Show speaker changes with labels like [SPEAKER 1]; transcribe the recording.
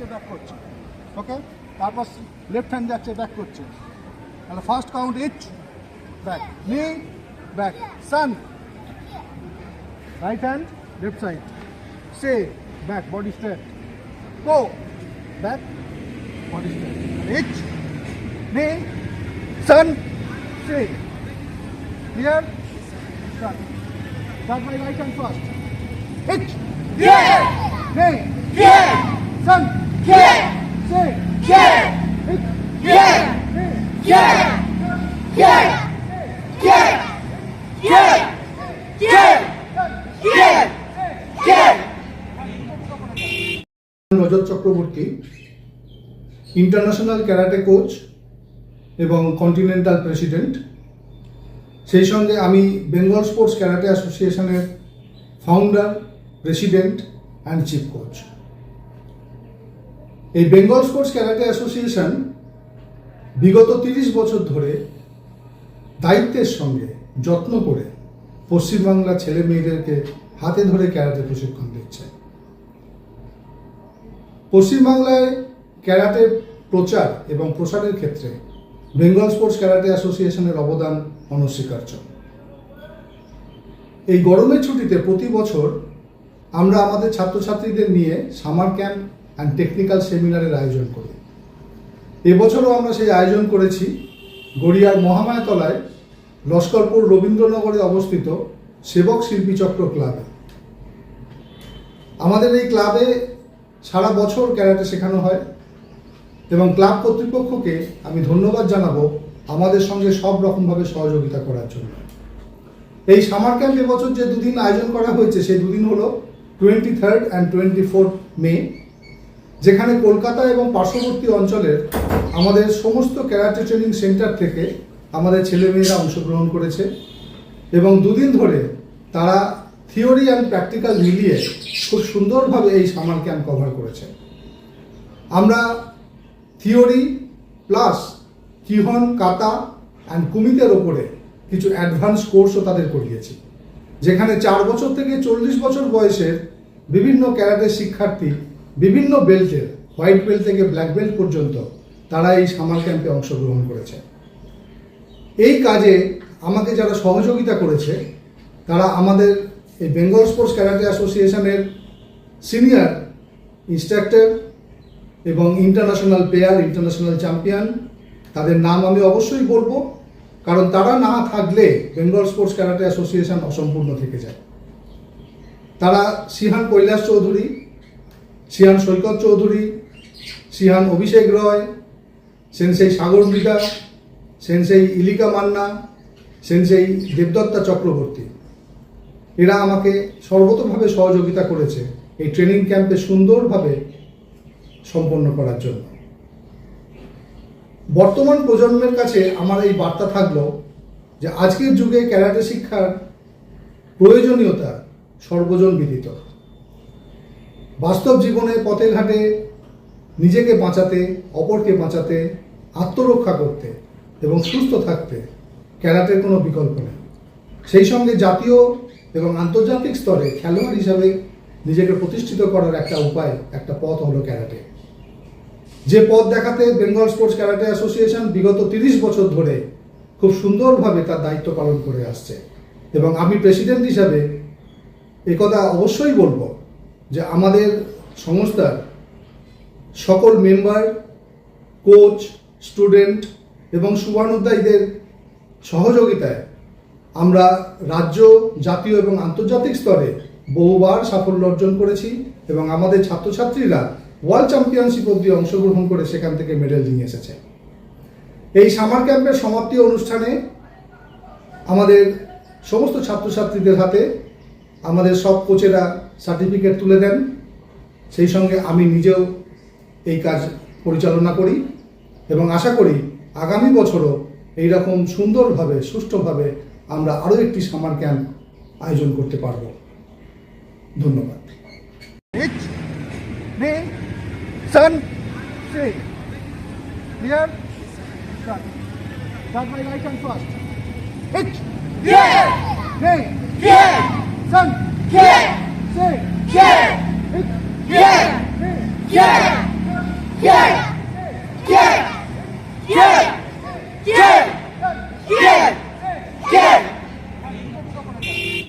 [SPEAKER 1] যাচ্ছে ব্যাক করছে, ওকে? তারপর লেফট হ্যান্ড যাচ্ছে ব্যাক করছে, তাহলে first count each back, knee back, sun right hand left side, say back body straight, go back body straight. H, knee, sun, say. Clear? Start. Start my right hand first. H,
[SPEAKER 2] Yeah!
[SPEAKER 1] knee,
[SPEAKER 2] Yeah!
[SPEAKER 1] sun,
[SPEAKER 2] Yeah!
[SPEAKER 1] say.
[SPEAKER 2] Yeah!
[SPEAKER 1] H,
[SPEAKER 2] Yeah!
[SPEAKER 1] knee,
[SPEAKER 2] Yeah! Yeah! Yeah! Yeah! Yeah! Yeah! Yeah!
[SPEAKER 1] Rajat Chakraborty, international karate coach এবং continental president. সেই সঙ্গে আমি Bengal sports karate অ্যাসোসিয়েশনের founder, president and chief coach. এই Bengal sports karate association বিগত 30 বছর ধরে দায়িত্বের সঙ্গে যত্ন করে পশ্চিমবাংলার ছেলে মেয়েদেরকে হাতে ধরে ক্যারাটে প্রশিক্ষণ দিচ্ছে। পশ্চিমবাংলায় ক্যারাটের প্রচার এবং প্রসারের ক্ষেত্রে বেঙ্গল স্পোর্টস ক্যারাটে অ্যাসোসিয়েশনের অবদান অনস্বীকার্য। এই গরমের ছুটিতে প্রতি বছর আমরা আমাদের ছাত্রছাত্রীদের নিয়ে সামার ক্যাম্প অ্যান্ড টেকনিক্যাল সেমিনারের আয়োজন করি। এবছরও আমরা সেই আয়োজন করেছি গড়িয়ার মহামায়াতলায় লস্করপুর রবীন্দ্রনগরে অবস্থিত সেবক শিল্পী চক্র ক্লাবে। আমাদের এই ক্লাবে সারা বছর ক্যারাটে শেখানো হয় এবং ক্লাব কর্তৃপক্ষকে আমি ধন্যবাদ জানাবো আমাদের সঙ্গে সব রকমভাবে সহযোগিতা করার জন্য। এই সামার ক্যাম্প এবছর যে দুদিন আয়োজন করা হয়েছে সেই দুদিন হলো 23 অ্যান্ড 24 মে, যেখানে কলকাতা এবং পার্শ্ববর্তী অঞ্চলের আমাদের সমস্ত ক্যারাটে ট্রেনিং সেন্টার থেকে আমাদের ছেলেমেয়েরা অংশগ্রহণ করেছে এবং দুদিন ধরে তারা থিওরি অ্যান্ড প্র্যাকটিক্যাল মিলিয়ে খুব সুন্দরভাবে এই সামার ক্যাম্প কভার করেছে। আমরা থিওরি প্লাস কিহন, কাতা অ্যান্ড কুমিতের ওপরে কিছু অ্যাডভান্স কোর্সও তাদের করিয়েছি, যেখানে 4 বছর থেকে 40 বছর বয়সের বিভিন্ন ক্যারাটে শিক্ষার্থী বিভিন্ন বেল্টের, হোয়াইট বেল্ট থেকে ব্ল্যাক বেল্ট পর্যন্ত তারা এই সামার ক্যাম্পে অংশগ্রহণ করেছে। এই কাজে আমাকে যারা সহযোগিতা করেছে তারা আমাদের এই বেঙ্গল স্পোর্টস ক্যারাটে অ্যাসোসিয়েশনের সিনিয়র ইনস্ট্রাক্টর এবং ইন্টারন্যাশনাল প্লেয়ার, ইন্টারন্যাশনাল চ্যাম্পিয়ন। তাদের নাম আমি অবশ্যই বলবো, কারণ তারা না থাকলে বেঙ্গল স্পোর্টস ক্যারাটে অ্যাসোসিয়েশন অসম্পূর্ণ থেকে যায়। তারা সিহান কৈলাস চৌধুরী, সিহান সৈকত চৌধুরী, সিহান অভিষেক রয়, সেনসেই সাগর মৃধা, সেনসেই ইলিকা মান্না, সেনসেই দেবদত্তা চক্রবর্তী। এরা আমাকে সর্বতোভাবে সহযোগিতা করেছে এই ট্রেনিং ক্যাম্পে সুন্দরভাবে সম্পন্ন করার জন্য। বর্তমান প্রজন্মের কাছে আমার এই বার্তা থাকলো যে আজকের যুগে ক্যারাটে শিক্ষার প্রয়োজনীয়তা সর্বজন বিদিত। বাস্তব জীবনে পথে ঘাটে নিজেকে বাঁচাতে, অপরকে বাঁচাতে, আত্মরক্ষা করতে এবং সুস্থ থাকতে ক্যারাটের কোনো বিকল্প নেই। সেই সঙ্গে জাতীয় এবং আন্তর্জাতিক স্তরে খেলোয়াড় হিসাবে নিজেকে প্রতিষ্ঠিত করার একটা উপায়, একটা পথ হলো ক্যারাটে। যে পথ দেখাতে বেঙ্গল স্পোর্টস ক্যারাটে অ্যাসোসিয়েশন বিগত 30 বছর ধরে খুব সুন্দরভাবে তার দায়িত্ব পালন করে আসছে। এবং আমি প্রেসিডেন্ট হিসাবে একথা অবশ্যই বলবো যে আমাদের সংস্থার সকল মেম্বার, কোচ, স্টুডেন্ট এবং শুভানুধ্যায়ীদের সহযোগিতায় আমরা রাজ্য, জাতীয় এবং আন্তর্জাতিক স্তরে বহুবার সাফল্য অর্জন করেছি এবং আমাদের ছাত্রছাত্রীরা ওয়ার্ল্ড চ্যাম্পিয়নশিপ অবধি অংশগ্রহণ করে সেখান থেকে মেডেল নিয়ে এসেছে। এই সামার ক্যাম্পের সমাপ্তি অনুষ্ঠানে আমাদের সমস্ত ছাত্রছাত্রীদের হাতে আমাদের সব কোচেরা সার্টিফিকেট তুলে দেন। সেই সঙ্গে আমি নিজেও এই কাজ পরিচালনা করি এবং আশা করি আগামী বছরও এইরকম সুন্দরভাবে, সুষ্ঠুভাবে আমরা আরও একটি সামার ক্যাম্প আয়োজন করতে পারব। ধন্যবাদ। Sun, say. Clear? Start. Start my right hand first. Hit.
[SPEAKER 2] Yeah!
[SPEAKER 1] Nay.
[SPEAKER 2] Yeah!
[SPEAKER 1] Sun.
[SPEAKER 2] Yeah!
[SPEAKER 1] Say.
[SPEAKER 2] Yeah!
[SPEAKER 1] Hit.
[SPEAKER 2] Yeah!
[SPEAKER 1] Nay.
[SPEAKER 2] Yeah! Yeah!